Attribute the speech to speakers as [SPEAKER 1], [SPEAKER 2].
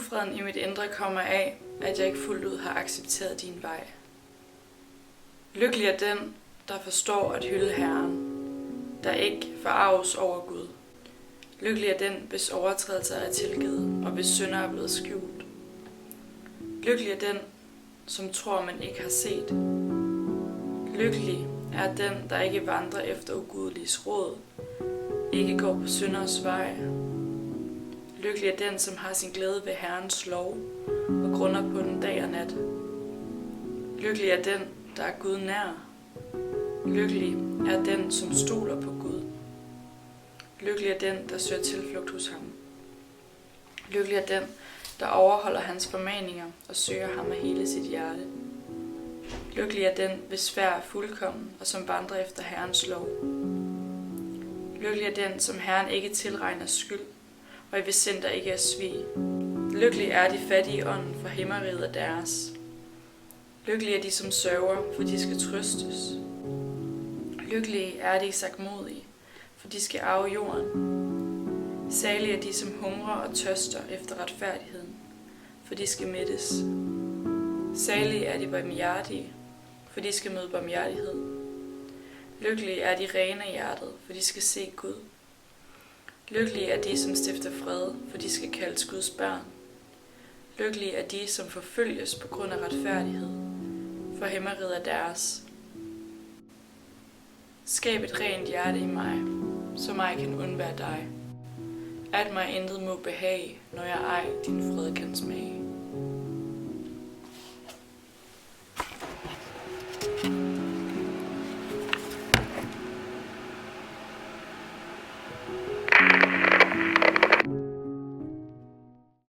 [SPEAKER 1] Ufreden i mit indre kommer af, at jeg ikke fuldt ud har accepteret din vej. Lykkelig er den, der forstår at hylde Herren, der ikke forarves over Gud. Lykkelig er den, hvis overtrædelser er tilgivet, og hvis synder er blevet skjult. Lykkelig er den, som tror, man ikke har set. Lykkelig er den, der ikke vandrer efter ugudeliges råd, ikke går på synders vej. Lykkelig er den, som har sin glæde ved Herrens lov og grunder på den dag og nat. Lykkelig er den, der er Gud nær. Lykkelig er den, som stoler på Gud. Lykkelig er den, der søger tilflugt hos ham. Lykkelig er den, der overholder hans formaninger og søger ham af hele sit hjerte. Lykkelig er den, hvis færd er fuldkommen og som vandrer efter Herrens lov. Lykkelig er den, som Herren ikke tilregner skyld, og i hvis sind der ikke er svig. Lykkelig er de fattige i ånden, for himmeriget er deres. Lykkelig er de, som sørger, for de skal trøstes. Lykkelige er de sagtmodige, for de skal arve jorden. Salige er de, som hungrer og tørster efter retfærdigheden, for de skal mættes. Salige er de barmhjertige, for de skal møde barmhjertighed. Lykkelige er de rene i hjertet, for de skal se Gud. Lykkelige er de, som stifter fred, for de skal kaldes Guds børn. Lykkelige er de, som forfølges på grund af retfærdighed, for himmeriget er deres. Skab et rent hjerte i mig, så mig kan undvære dig. At mig intet må behage, når jeg ej din fred kan smage.